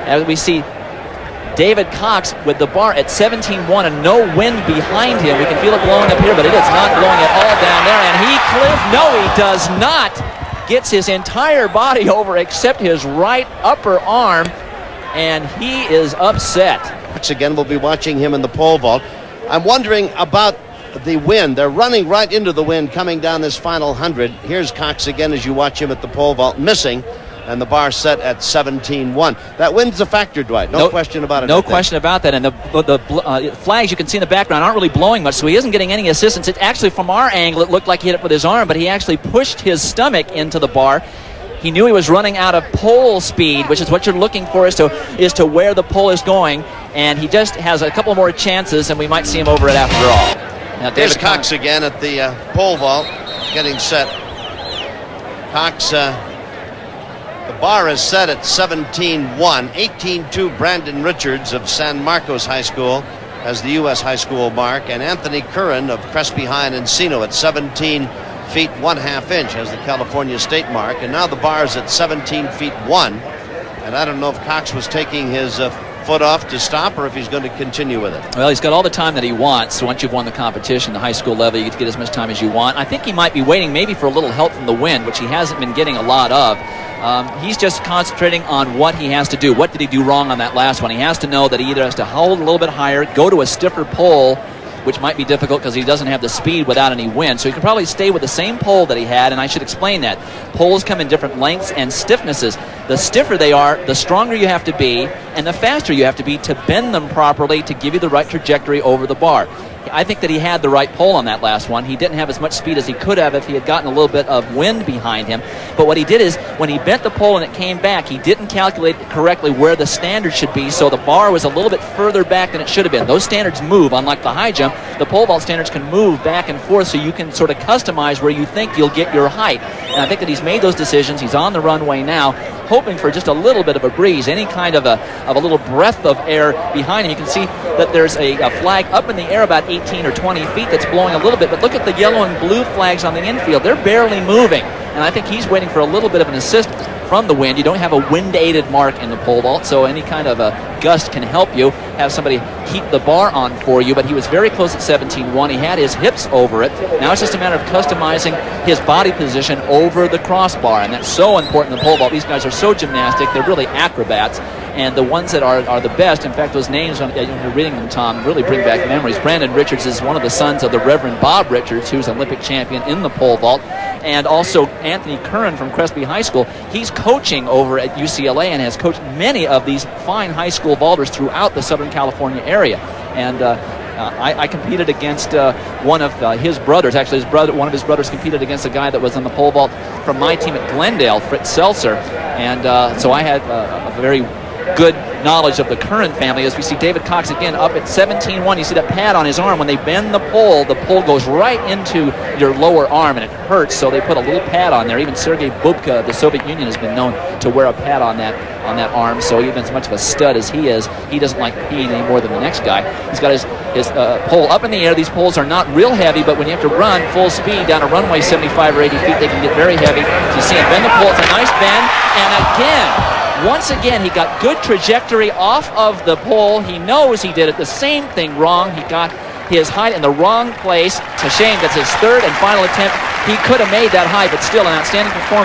As we see David Cox with the bar at 17-1 and no wind behind him. We can feel it blowing up here, but it is not blowing at all down there. And he no, he does not. Gets his entire body over except his right upper arm, and he is upset. Once again, we'll be watching him in the pole vault. I'm wondering about the wind. They're running right into the wind coming down this final 100. Here's Cox again as you watch him at the pole vault, missing. And the bar set at 17-1. That wind's a factor, Dwight. No question about it. No question about that. And the flags you can see in the background aren't really blowing much, so he isn't getting any assistance. It actually, from our angle, it looked like he hit it with his arm, but he actually pushed his stomach into the bar. He knew he was running out of pole speed, which is what you're looking for is to where the pole is going. And he just has a couple more chances, and we might see him over it after all. Now, David Cox again at the pole vault, getting set. Cox. The bar is set at 17-1. 18-2 Brandon Richards of San Marcos High School has the U.S. high school mark, and Anthony Curran of Crespi High and Encino at 17 feet 1/2 inch has the California state mark. And now the bar is at 17 feet 1. And I don't know if Cox was taking his foot off to stop or if he's going to continue with it. Well, he's got all the time that he wants. So once you've won the competition, the high school level, you get to get as much time as you want. I think he might be waiting maybe for a little help from the wind, which he hasn't been getting a lot of. He's just concentrating on what he has to do. What did he do wrong on that last one? He has to know that he either has to hold a little bit higher, go to a stiffer pole, which might be difficult because he doesn't have the speed without any wind. So he can probably stay with the same pole that he had, and I should explain that. Poles come in different lengths and stiffnesses. The stiffer they are, the stronger you have to be, and the faster you have to be to bend them properly to give you the right trajectory over the bar. I think that he had the right pole on that last one. He didn't have as much speed as he could have if he had gotten a little bit of wind behind him. But what he did is, when he bent the pole and it came back, he didn't calculate correctly where the standard should be, so the bar was a little bit further back than it should have been. Those standards move, unlike the high jump. The pole vault standards can move back and forth, so you can sort of customize where you think you'll get your height. And I think that he's made those decisions. He's on the runway now, hoping for just a little bit of a breeze, any kind of a little breath of air behind him. You can see that there's a flag up in the air about 18 or 20 feet that's blowing a little bit, but look at the yellow and blue flags on the infield. They're barely moving, and I think he's waiting for a little bit of an assist from the wind. You don't have a wind-aided mark in the pole vault, so any kind of a gust can help you, have somebody keep the bar on for you, but he was very close at 17-1. He had his hips over it. Now it's just a matter of customizing his body position over the crossbar, and that's so important in the pole vault. These guys are so gymnastic. They're really acrobats, and the ones that are the best, in fact, those names, when you're reading them, Tom, really bring back memories. Brandon Richards is one of the sons of the Reverend Bob Richards, who's an Olympic champion in the pole vault, and also Anthony Curran from Crespi High School. He's coaching over at UCLA and has coached many of these fine high school vaulters throughout the Southern California area. And I competed against one of his brothers. Actually, one of his brothers competed against a guy that was on the pole vault from my team at Glendale, Fritz Seltzer. And so I had a very good knowledge of the Curran family. As we see David Cox again up at 17-1. You see that pad on his arm. When they bend the pole goes right into your lower arm, and it hurts, so they put a little pad on there. Even Sergei Bubka of the Soviet Union has been known to wear a pad on that arm, so even as much of a stud as he is, he doesn't like peeing any more than the next guy. He's got his pole up in the air. These poles are not real heavy, but when you have to run full speed down a runway 75 or 80 feet, they can get very heavy. So you see him bend the pole. It's a nice bend, and once again, he got good trajectory off of the pole. He knows he did it the same thing wrong. He got his height in the wrong place. It's a shame. That's his third and final attempt. He could have made that height, but still an outstanding performance.